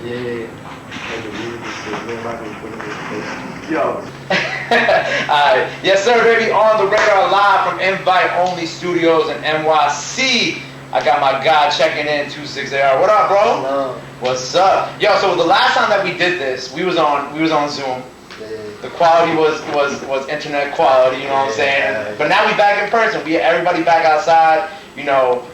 Yeah. And the music shit, man, about to put it. Yo. Alright. Yes, sir, baby. On the radar live from Invite Only Studios in NYC. I got my guy checking in, 26AR. What up, bro? Hello. What's up? Yo, so the last time that we did this, we was on Zoom. Yeah. The quality was internet quality, you know what I'm saying? Yeah. But now we back in person. Everybody back outside. You know,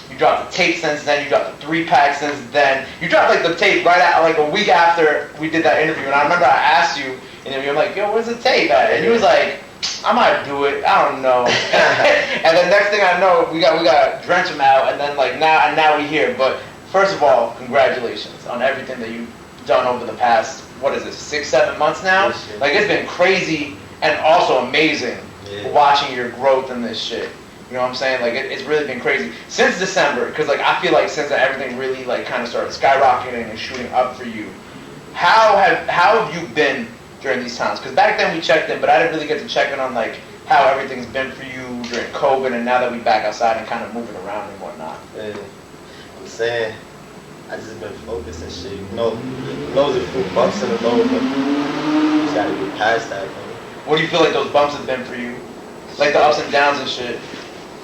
you dropped the tape since then. You dropped the 3-pack since then. You dropped like the tape right at like a week after we did that interview. And I remember I asked you, and you're like, "Yo, where's the tape at?" And you was like, "I might do it. I don't know." And then next thing I know, we got drench them out, and then like now we here. But first of all, congratulations on everything that you've done over the past, what is it, 6-7 months now? Yes, Like, it's been crazy and also amazing watching your growth in this shit. You know what I'm saying? Like, it's really been crazy since December, because like I feel like since everything really like kind of started skyrocketing and shooting up for you, how have you been during these times? Because back then we checked in, but I didn't really get to check in on like how everything's been for you during COVID, and now that we back outside and kind of moving around and whatnot. Yeah. I'm saying, I just been focused and shit. You know, there's a few bumps in the road, but you just gotta get past that, man. What do you feel like those bumps have been for you? Like the ups and downs and shit.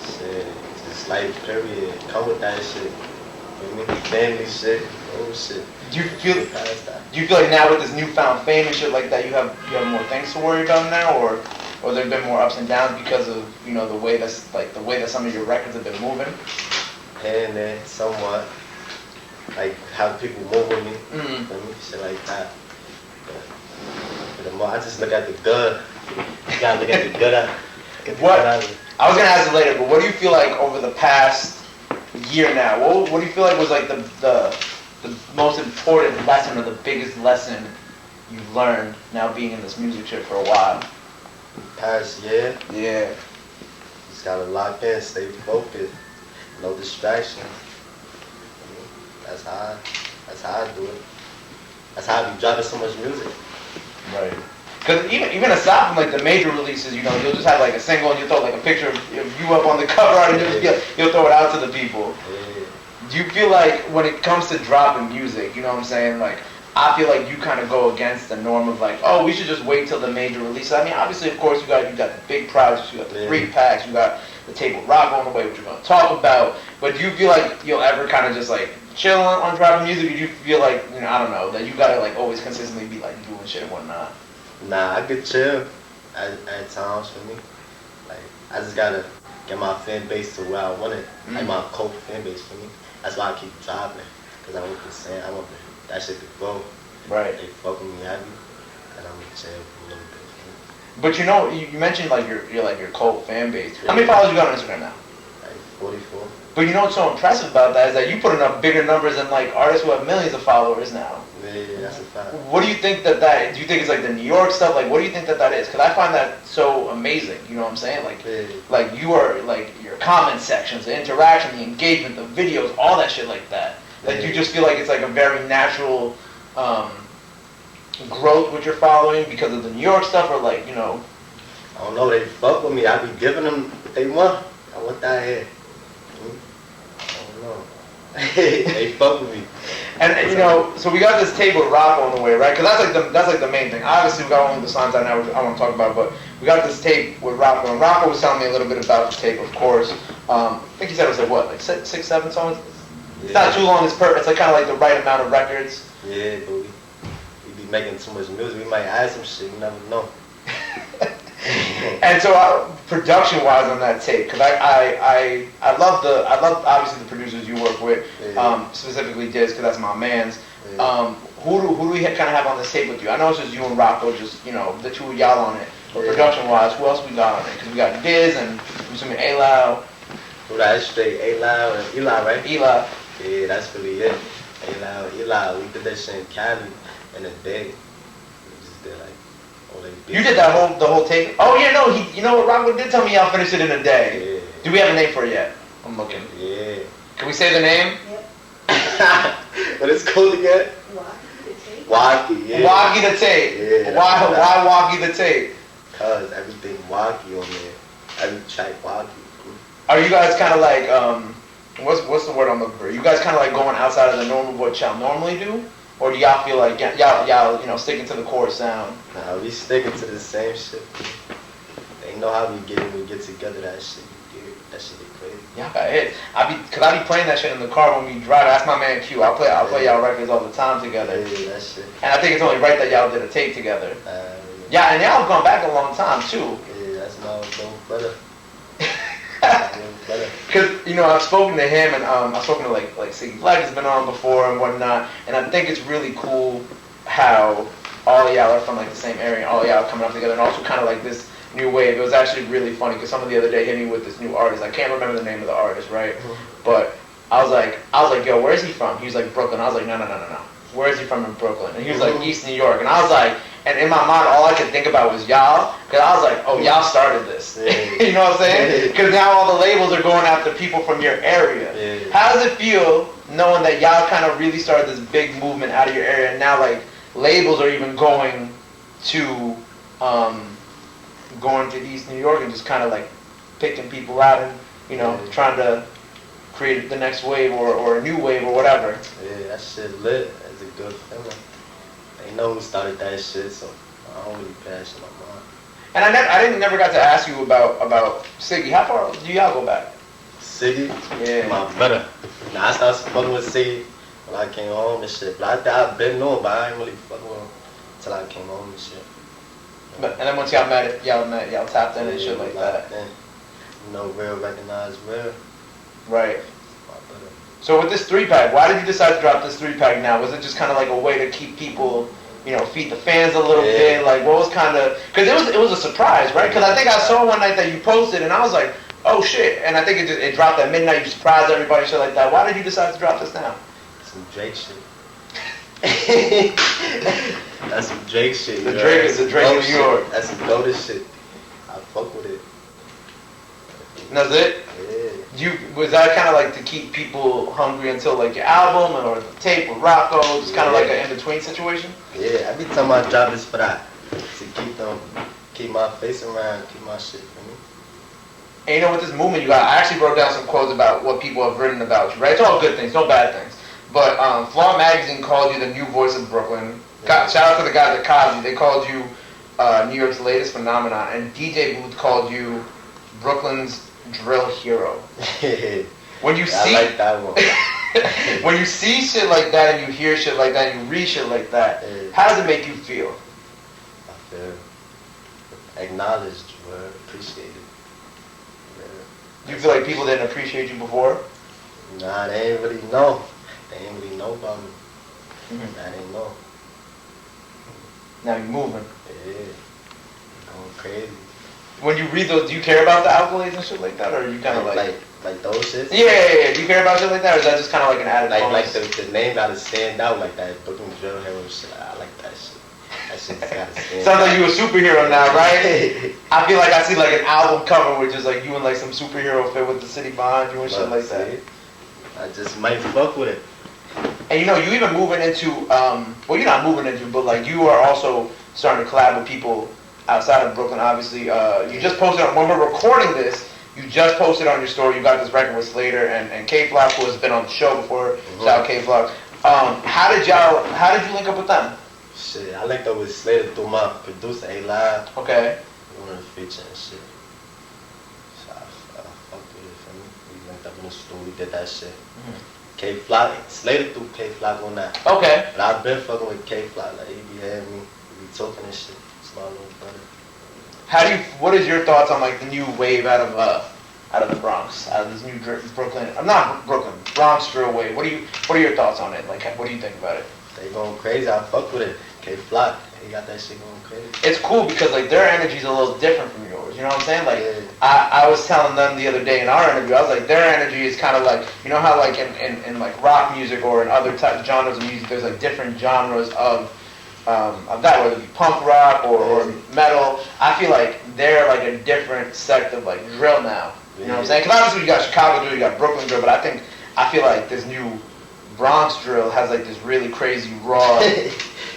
Shit, just life, period. Come with that shit. You know, family shit, old shit. Do you feel Get past that. Do you feel like now with this newfound fame and shit like that, you have more things to worry about now, or there've been more ups and downs because of, you know, the way that some of your records have been moving? And then somewhat, like how people move with me, Mm. feel me? Shit like that. But the more I just look at the good. You gotta look at the good out. What? I was gonna ask you later, but what do you feel like over the past year now? What do you feel like was like the most important lesson, or the biggest lesson you've learned now being in this music shit for a while? Past year, Yeah. just gotta lock in, stay focused, no distractions. That's how I do it. That's how I be dropping so much music. Right. Because even aside from like the major releases, you know, you'll just have like a single and you throw like a picture of you up on the cover art, and you'll throw it out to the people. Yeah. Do you feel like when it comes to dropping music, you know what I'm saying? Like, I feel like you kind of go against the norm of like, oh, we should just wait till the major release. I mean, obviously, of course, you got the big projects, you got the 3-packs, you got the tape with Rock on the way, which we're gonna talk about. But do you feel like you'll ever kind of just like chill on dropping music? Or do you feel like, you know, I don't know, that you gotta like always consistently be like doing shit and whatnot? Nah, I could chill at times for me. Like, I just gotta get my fan base to where I want it. Like my cult fan base for me. That's why I keep dropping. Cause I want the saying, I want that shit to grow. Right. They fuck with me heavy, and I'm gonna chill for a little bit. But you know, you mentioned like your cult fan base. How many followers you got on Instagram now? Like 44. But you know what's so impressive about that is that you putting up bigger numbers than like artists who have millions of followers now. Yeah, that's a fact. What do you think that do you think it's like the New York stuff? Like, what do you think that is? Because I find that so amazing. You know what I'm saying? Like, like you are like your comment sections, the interaction, the engagement, the videos, all that shit like that. Like, you just feel like it's like a very natural growth with your following because of the New York stuff, or like, you know? I don't know. They fuck with me. I be giving them what they want. I want that here. I don't know. They fuck with me. And you know, so we got this tape with Rock on the way, right? Because that's like the main thing. Obviously, we got only the songs I want to talk about, but we got this tape with Rocco. And Rocco was telling me a little bit about the tape, of course. I think he said it was like what, like 6-7 songs. It's not too long. It's perfect. It's like kind of like the right amount of records. Yeah, but we be making too much music. We might add some shit. You never know. And so, production-wise on that tape, because I love obviously the producers you work with, specifically Diz, because that's my man's. Who do we kind of have on this tape with you? I know it's just you and Rocco, just, you know, the two of y'all on it. But production-wise, who else we got on it? Because we got Diz and I'm assuming Alao. Well, that's straight Alao and Eli, right? Eli. Yeah, that's really it. Eli, we did that shit in Cali in a day. We just did like all they beats. You did the whole tape? Oh yeah, no, you know what, Rocco did tell me y'all finished it in a day. Yeah. Do we have a name for it yet? I'm looking. Yeah. Can we say the name? Yep. What is it called again? Wacky, yeah. Wacky the tape. Yeah. Why Wacky the tape? Cause everything wacky on there. Every track wacky. Are you guys kind of like What's the word I'm looking for? You guys kind of like going outside of the normal what y'all normally do, or do y'all feel like y'all sticking to the core sound? Nah, we sticking to the same shit. They know how we get when we get together. That shit be crazy. Yeah, I be playing that shit in the car when we drive. That's my man Q. I'll play y'all records all the time together. Yeah, that shit. And I think it's only right that y'all did a tape together. Yeah, and y'all have gone back a long time too. Yeah, that's my old brother. Because I've spoken to him and I've spoken to like Siggy Flex has been on before and whatnot, and I think it's really cool how all of y'all are from like the same area and all of y'all are coming up together, and also kind of like this new wave. It was actually really funny because someone the other day hit me with this new artist. I can't remember the name of the artist, right? But I was like, yo, where is he from? He was like, Brooklyn. I was like, no. Where is he from in Brooklyn? And he was like, East New York. And I was like, and in my mind, all I could think about was y'all, because I was like, oh, y'all started this. You know what I'm saying? Because now all the labels are going after people from your area. Yeah. How does it feel knowing that y'all kind of really started this big movement out of your area, and now like labels are even going to East New York and just kind of like picking people out and trying to create the next wave or a new wave or whatever? Yeah, that shit lit. It's a good feeling. They know who started that shit, so I don't really pass it no mind. And I never got to ask you about Siggy. How far do y'all go back? Siggy? Yeah. My brother. Nah, I started fucking with Siggy when I came home and shit. But I've been knowing, but I ain't really fucking with him until I came home and shit. And then once y'all met, y'all tapped in and shit like that. Then, real recognize real. Right. My brother. So with this 3-pack, why did you decide to drop this 3-pack now? Was it just kind of like a way to keep people, feed the fans a little bit? Like, what was kind of, because it was a surprise, right? Because I think I saw one night that you posted, and I was like, oh shit, and I think it dropped at midnight. You surprised everybody, shit like that. Why did you decide to drop this now? Some Drake shit. That's some Drake shit. The Drake is the Drake of New York. That's some golden shit. I fuck with it. And that's it? Yeah. Was that kind of like to keep people hungry until like your album or the tape with Rocco? Just kind of like an in-between situation? Yeah, every time I drop this for that. To keep my face around, keep my shit for me. And with this movement you got, I actually wrote down some quotes about what people have written about you, right? It's all good things, no bad things. But Flaw Magazine called you the new voice of Brooklyn. Shout out to the guys at Cosby. They called you New York's latest phenomenon. And DJ Booth called you Brooklyn's drill hero. When you see, I like that one. when you see shit like that and you hear shit like that and you read shit like that, how does it make you feel? I feel acknowledged or appreciated. Do you feel like people didn't appreciate you before? Nah, they ain't really know. They ain't really know about me. Nah, they know. Now you're moving. Yeah. Going crazy. When you read those, do you care about the accolades and shit like that, or are you kind of like those shits? Yeah. Do you care about shit like that, or is that just kind of like an added bonus? Like the name gotta stand out like that. Brooklyn Drill Hero shit. I like that shit. That shit gotta stand Sounds out. like you a superhero now, right? I feel like I see like an album cover with just like you and like some superhero fit with the city behind you and shit like that. I just might fuck with it. And you even moving into, well, you're not moving into, but like you are also starting to collab with people outside of Brooklyn, obviously. You just posted, when we're recording this, you just posted on your story, you got this record with Slater and K-Flock, who has been on the show before. Shout out K-Flock. How did you link up with them? Shit, I linked up with Slater through my producer, A-Live. Okay. He wanted to feature and shit. So I fucked with it for me. We linked up in the studio, we did that shit. K-Flock, Slater threw K-Flock on that. Okay. But I've been fucking with K-Flock, like he be having me, we be talking and shit. It's my little brother. What is your thoughts on like the new wave out of the Bronx, out of this new Brooklyn, not Brooklyn, Bronx drill wave? What are your thoughts on it? Like, what do you think about it? They going crazy, I fuck with it. K-Flock, he got that shit going crazy. It's cool because like their energy's a little different from yours, you know what I'm saying? Like Yeah. I was telling them the other day in our interview, I was like, their energy is kind of like, you know how like in like rock music or in other types genres of music, there's like different genres of that, whether it be punk rock or metal. I feel like they're like a different sect of like drill now, you know what I'm saying? Because obviously you got Chicago drill, you got Brooklyn drill, but I feel like this new Bronx drill has like this really crazy raw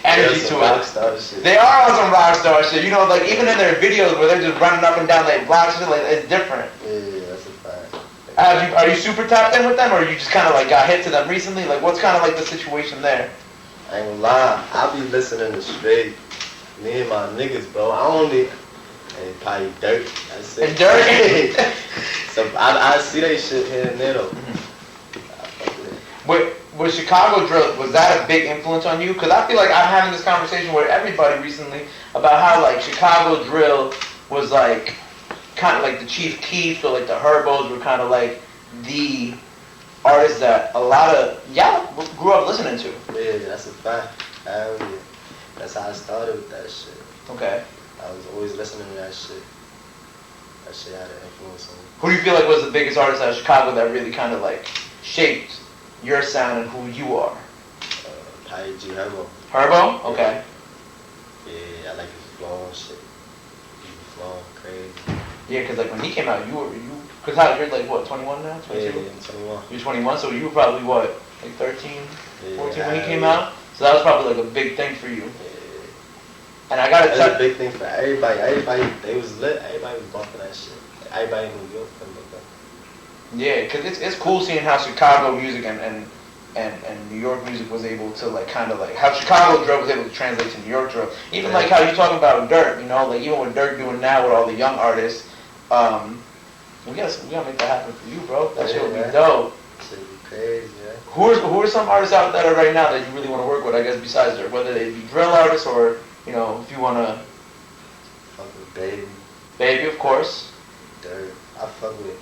energy to it. They are on some rock star shit, like even in their videos where they're just running up and down like blocks, shit, like it's different. Yeah, that's a fact. Are you super tapped in with them, or you just kind of like got hit to them recently? Like, what's kind of like the situation there? I ain't gonna lie, I be listening to straight. Me and my niggas, bro. I only and probably Dirt. That's it. And Dirt. So I see that shit here and there though. With Chicago drill, was that a big influence on you? Because I feel like I'm having this conversation with everybody recently about how like Chicago drill was like kind of like the Chief Keef or like the Herbos were kind of like the artists that a lot of y'all grew up listening to. Yeah, that's a fact. Hell yeah. That's how I started with that shit. Okay. I was always listening to that shit. That shit had an influence on me. Who do you feel like was the biggest artist out of Chicago that really kind of like shaped your sound and who you are? Probably G Herbo. Herbo? Okay. Yeah, I like his flow and shit. He was flowing crazy. Yeah, because like when he came out, because how you're like what, 21 now? 22? Yeah, I'm 21. You're 21, so you were probably what, like 13, 14 Yeah, when he came out? So that was probably like a big thing for you. Yeah. And I gotta That's tell a big thing for everybody. Everybody, they was lit. Everybody was bumping that shit. Everybody in New York couldn't look up. yeah, because it's cool seeing how Chicago music and New York music was able to like kind of like how Chicago drill was able to translate to New York drill. Even like how you talking about Dirt, you know, like even what Dirt doing now with all the young artists. We gotta make that happen for you, bro. That shit would be dope. Shit be crazy, yeah. Who are some artists out there right now that you really want to work with? I guess besides Dirt, whether they be drill artists or you know if you wanna. Fuck with Baby. Baby, of course. Dirt. I fuck with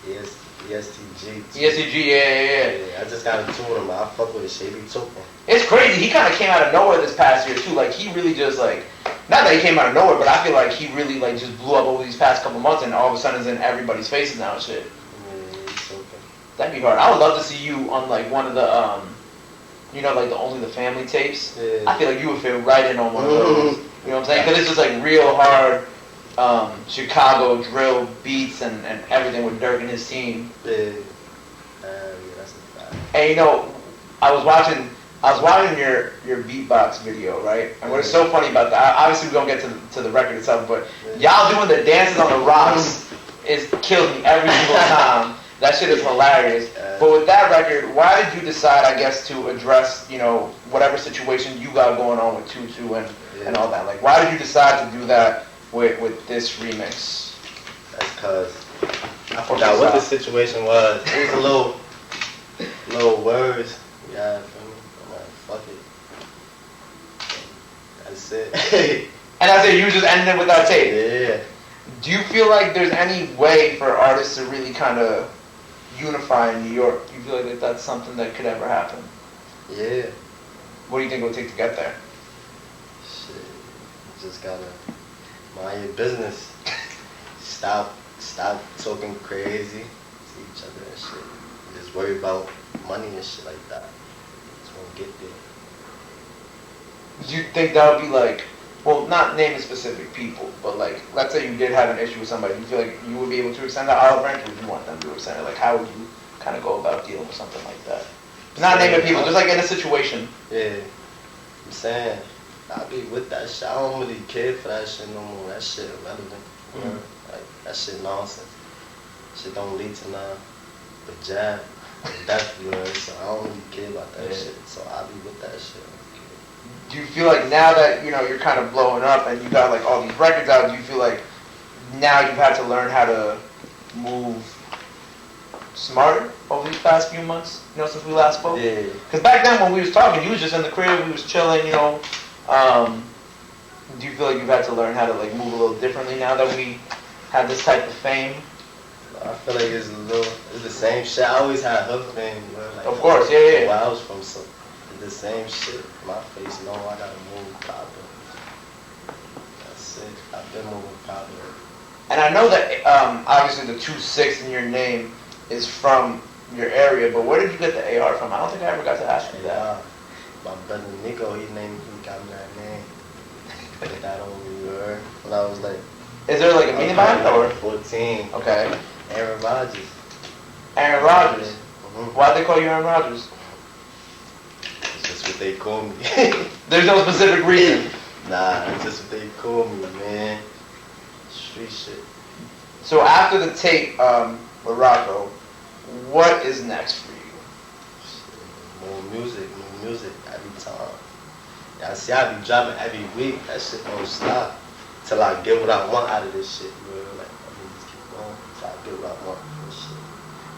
ESTG. ESTG, yeah. I just got into him. I fuck with shit. He took him. It's crazy. He kind of came out of nowhere this past year too. Like he really just like, not that he came out of nowhere, but I feel like he really like just blew up over these past couple months, and all of a sudden is in everybody's faces now and shit. Yeah, he's so good. That'd be hard. I would love to see you on like one of the, you know, like the Only the Family tapes. Yeah. I feel like you would fit right in on one of those. You know what I'm saying? Because it's just like real hard Chicago drill beats and everything with Dirk and his team. Yeah. Yeah, that's a fact. And you know, I was watching your beatbox video, right? And what's so funny about that, obviously we don't get to the record itself, but y'all doing the dances on the rocks kills me every single time. That shit is hilarious. But with that record, why did you decide, I guess, to address, you know, whatever situation you got going on with Tutu and all that? Like, why did you decide to do that with this remix? That's cause I forgot what the situation was. It was a little words. Yeah, I'm like, fuck it. That's it. And I said you just ended it with that tape. Yeah. Do you feel like there's any way for artists to really kind of unify in New York? Do you feel like that's something that could ever happen? Yeah. What do you think it would take to get there? Shit. You just gotta mind your business. Stop talking crazy to each other and shit. Just worry about money and shit like that. Just won't get there. Do you think that would be like, well, not naming specific people, but like, let's say you did have an issue with somebody, you feel like you would be able to extend that olive branch, or would you want them to extend it? Like, how would you kind of go about dealing with something like that? Not naming people, just like in a situation. Yeah. I'm saying, I be with that shit. I don't really care for that shit no more. That shit irrelevant. You know? Like, that shit nonsense. Shit don't lead to nothing but jab and death, you know? So I don't really care about that shit. So I be with that shit. Do you feel like now that, you know, you're kind of blowing up and you got like all these records out, do you feel like now you've had to learn how to move smarter over these past few months, you know, since we last spoke? Yeah. Because back then when we was talking, you was just in the crib, we was chilling, you know. Do you feel like you've had to learn how to like move a little differently now that we have this type of fame? I feel like it's the same shit. I always had hood fame, you know? Like, Of course, yeah. Where I was from, so it's the same shit. My face, no, I gotta move proper. That's it. I've been moving proper. And I know that obviously the 2-6 in your name is from your area, but where did you get the AR from? I don't think I ever got to ask you that. My brother Nico, he got me that name. Put that on me, when I was like... Is there like a meaning behind it, or? 14. Okay. Aaron Rodgers. Aaron Rodgers? Mm-hmm. Why'd they call you Aaron Rodgers? It's just what they call me. There's no specific reason. Nah, it's just what they call me, man. Street shit. So after the tape with Rocco, what is next for you? More music every time. Yeah, see, I be dropping every week. That shit don't stop till I get what I want out of this shit, bro. Like, I mean, just keep going till I get what I want from this shit.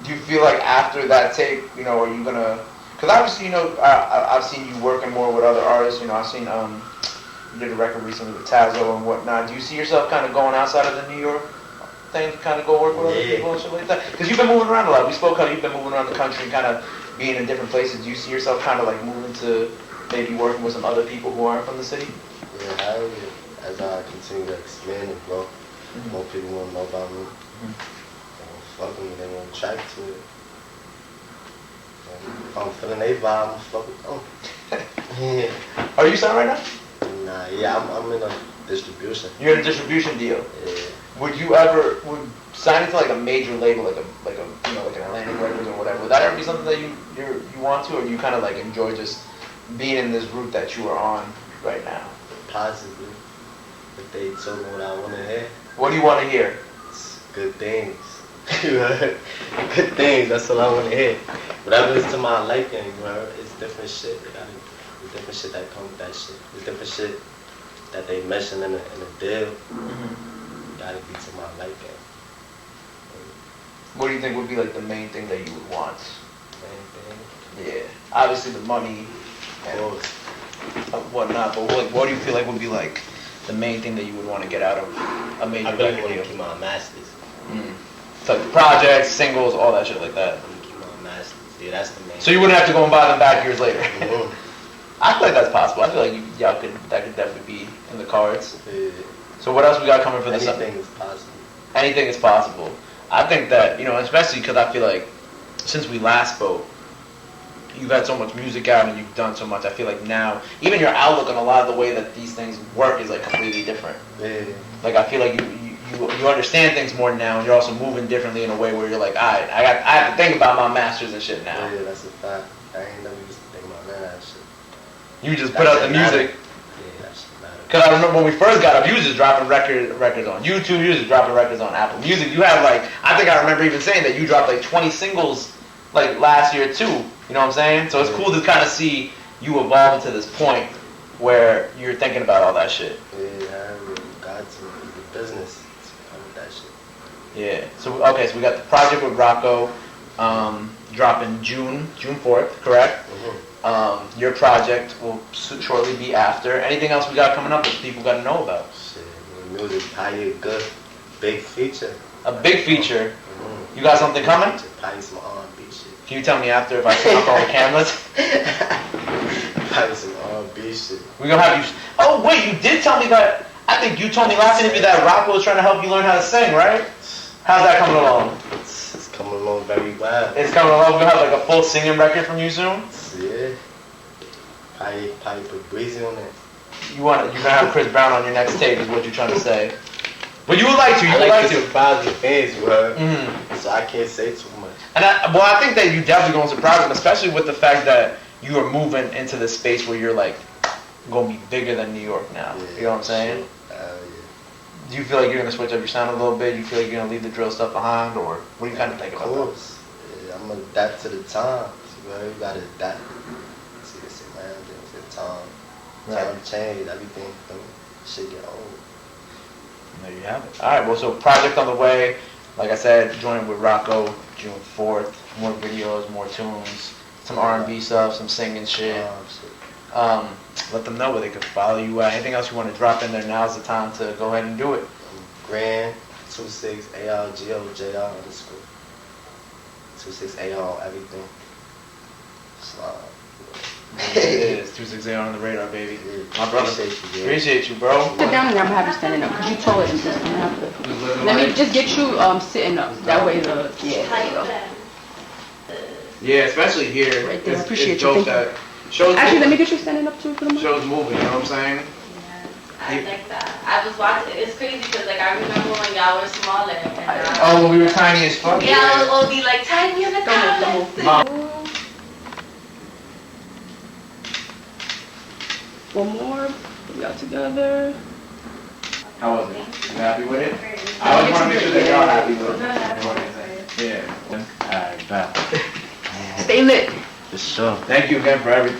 Do you feel like after that tape, you know, are you gonna? Because obviously, you know, I've seen you working more with other artists. You know, I've seen you did a record recently with Tazo and whatnot. Do you see yourself kind of going outside of the New York thing, kind of go work with other people and shit like that? Because you've been moving around a lot. We spoke how you've been moving around the country and kind of being in different places. Do you see yourself kind of like moving to maybe working with some other people who aren't from the city? Yeah, hell yeah. As I continue to expand and grow, more people want to know about me. They want to fuck with me, they want to track to it. And if I'm feeling they vibe, I'm fuck with them. Yeah. Are you signed right now? Nah, yeah, I'm in a distribution. You're in a distribution deal. Yeah. Would you ever sign into like a major label, like a you know, like an Atlantic Records or whatever? Would that ever be something that you want to, or do you kind of like enjoy just being in this route that you are on right now? Possibly. If they told me what I want to hear. What do you want to hear? It's good things. Good things, that's all I want to hear. Whatever is to my liking, you know, it's different shit. It's different shit that comes with that shit. It's different shit that they mention in a deal. Gotta be to my liking. What do you think would be like the main thing that you would want? Main thing? Yeah, obviously the money and whatnot, but what do you feel like would be like the main thing that you would want to get out of a major I really record want to deal? keep my masters. So like projects, singles, all that shit like that. I want to keep my masters. Yeah, that's the main So you wouldn't have to go and buy them back years later. Mm-hmm. I feel like that's possible. I feel like that could definitely be in the cards. Yeah. So what else we got coming for this? Anything is possible. Anything is possible. I think that, you know, especially because I feel like since we last spoke, you've had so much music out and you've done so much. I feel like now, even your outlook on a lot of the way that these things work is like completely different. Yeah. Like I feel like you understand things more now, and you're also moving differently in a way where you're like, alright, I have to think about my masters and shit now. Yeah, that's a fact. I ain't never used to think about none of that shit. You just put out the music. Yeah, that shit matter. Cause I remember when we first got up, you was just dropping records on YouTube, you was just dropping records on Apple Music. You had like, I think I remember even saying that you dropped like 20 singles like last year too. You know what I'm saying? So it's cool to kind of see you evolve to this point where you're thinking about all that shit. Yeah, I really got to. It's the business. It's come with that shit. Yeah. So okay, so we got the project with Rocco, dropping June 4th, correct? Your project will shortly be after. Anything else we got coming up that people got to know about? Shit, music, probably a good big feature. A big feature. You got something coming? Probably some R&B shit. Can you tell me after if I turn off all the cameras? Probably some R&B shit. We're gonna have you. Oh wait, you did tell me that. I think you told me last interview that Rocco was trying to help you learn how to sing, right? How's that coming along? It's coming along very well. It's coming along. We're gonna have like a full singing record from you soon. Yeah. Probably put Breezy on it. You're gonna have Chris Brown on your next tape, is what you're trying to say. But you would like to. You would like to. Surprise the fans, bro. So I can't say too much. And I think that you definitely gonna surprise them, especially with the fact that you are moving into this space where you're like gonna be bigger than New York now. Yeah, You know what I'm saying? Sure. Yeah. Do you feel like you're gonna switch up your sound a little bit? Do you feel like you're gonna leave the drill stuff behind, or what do you kind of think about that? Of course. Yeah, I'm gonna adapt to the times. You gotta adapt. See, it's around things. The time. Time change. Everything. Shit get old. There you have it. All right. Well, so project on the way. Like I said, joining with Rocco June 4th. More videos, more tunes, some R&B stuff, some singing shit. Let them know where they can follow you at. Anything else you want to drop in there? Now's the time to go ahead and do it. Grand 26ARGOJR _ 26AR everything. Slide. It is 268 on the radar, baby. My brother. Appreciate you, bro. Sit down and I'm gonna have you standing up because you taller than this. I'm gonna have to. Let me just get you sitting up. That way there you go. Yeah, especially here. Right there. It's Appreciate dope you. that shows. Actually, let me get you standing up too for the moment. Shows moving. You know what I'm saying? I like that. I was watching. It's crazy because like I remember when y'all were smaller. And Oh, when we were tiny as fuck. yeah, we'll be like tiny in the comments. One more. We got together. How was it? You happy with it? I always want to make sure that y'all happy with it. Yeah. Alright, bet. Stay lit. For sure. Thank you again for everything.